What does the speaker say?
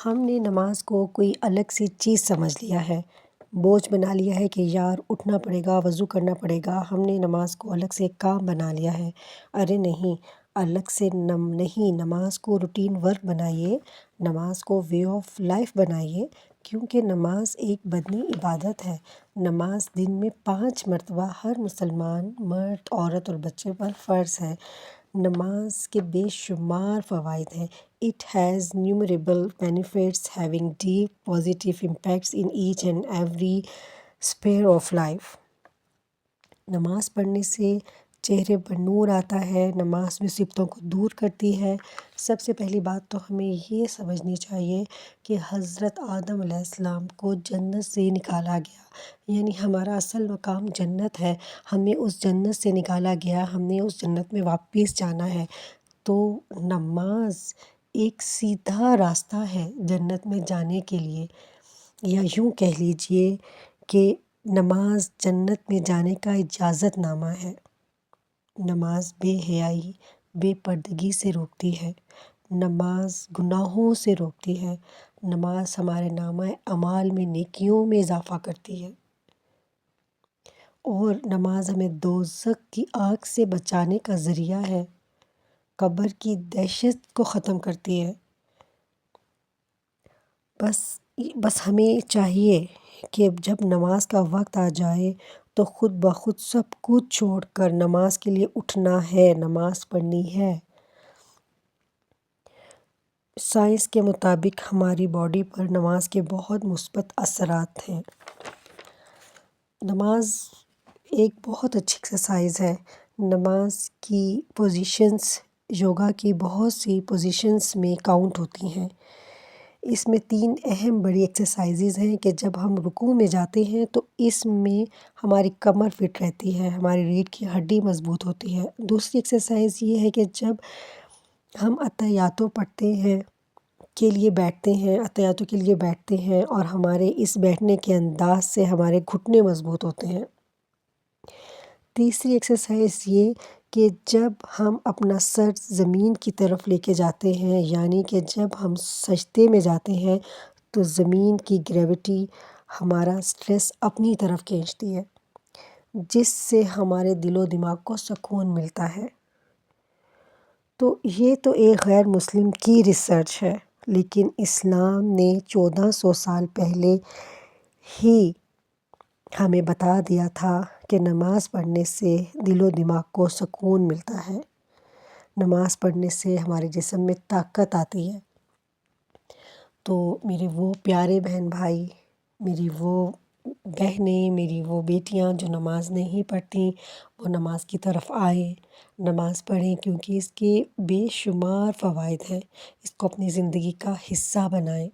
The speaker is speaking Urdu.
ہم نے نماز کو کوئی الگ سی چیز سمجھ لیا ہے، بوجھ بنا لیا ہے کہ یار اٹھنا پڑے گا، وضو کرنا پڑے گا۔ ہم نے نماز کو الگ سے کام بنا لیا ہے۔ ارے نہیں، الگ سے نہیں، نماز کو روٹین ورک بنائیے، نماز کو وے آف لائف بنائیے، کیونکہ نماز ایک بدنی عبادت ہے۔ نماز دن میں 5 مرتبہ ہر مسلمان مرد، عورت اور بچے پر فرض ہے۔ نماز کے بے شمار فوائد ہیں۔ It has numerable benefits having deep positive impacts in each and every sphere of life۔ نماز پڑھنے سے چہرے پر نور آتا ہے، نماز مصیبتوں کو دور کرتی ہے۔ سب سے پہلی بات تو ہمیں یہ سمجھنی چاہیے کہ حضرت آدم علیہ السلام کو جنت سے نکالا گیا، یعنی ہمارا اصل مقام جنت ہے، ہمیں اس جنت سے نکالا گیا، ہم نے اس جنت میں واپس جانا ہے۔ تو نماز ایک سیدھا راستہ ہے جنت میں جانے کے لیے، یا یوں کہہ لیجئے کہ نماز جنت میں جانے کا اجازت نامہ ہے۔ نماز بے حیائی، بے پردگی سے روکتی ہے، نماز گناہوں سے روکتی ہے، نماز ہمارے نامہ اعمال میں نیکیوں میں اضافہ کرتی ہے، اور نماز ہمیں دوزخ کی آگ سے بچانے کا ذریعہ ہے، قبر کی دہشت کو ختم کرتی ہے۔ بس ہمیں چاہیے کہ جب نماز کا وقت آ جائے تو خود بخود سب کچھ چھوڑ کر نماز کے لیے اٹھنا ہے، نماز پڑھنی ہے۔ سائنس کے مطابق ہماری باڈی پر نماز کے بہت مثبت اثرات ہیں۔ نماز ایک بہت اچھی ایکسرسائز ہے۔ نماز کی پوزیشنز یوگا کی بہت سی پوزیشنز میں کاؤنٹ ہوتی ہیں۔ اس میں 3 اہم بڑی ایکسرسائزز ہیں کہ جب ہم رکوع میں جاتے ہیں تو اس میں ہماری کمر فٹ رہتی ہے، ہماری ریڑھ کی ہڈی مضبوط ہوتی ہے۔ دوسری ایکسرسائز یہ ہے کہ جب ہم اتحیاتوں پڑھتے ہیں کے لیے بیٹھتے ہیں، اتحیاتوں کے لیے بیٹھتے ہیں، اور ہمارے اس بیٹھنے کے انداز سے ہمارے گھٹنے مضبوط ہوتے ہیں۔ تیسری ایکسرسائز یہ کہ جب ہم اپنا سر زمین کی طرف لے کے جاتے ہیں، یعنی کہ جب ہم سجدے میں جاتے ہیں تو زمین کی گریوٹی ہمارا سٹریس اپنی طرف کھینچتی ہے، جس سے ہمارے دل و دماغ کو سکون ملتا ہے۔ تو یہ تو ایک غیر مسلم کی ریسرچ ہے، لیکن اسلام نے 1400 سال پہلے ہی ہمیں بتا دیا تھا کہ نماز پڑھنے سے دل و دماغ کو سکون ملتا ہے، نماز پڑھنے سے ہمارے جسم میں طاقت آتی ہے۔ تو میرے وہ پیارے بہن بھائی، میری وہ بہنیں، میری وہ بیٹیاں جو نماز نہیں پڑھتیں، وہ نماز کی طرف آئیں، نماز پڑھیں، کیونکہ اس کے بے شمار فوائد ہیں۔ اس کو اپنی زندگی کا حصہ بنائیں۔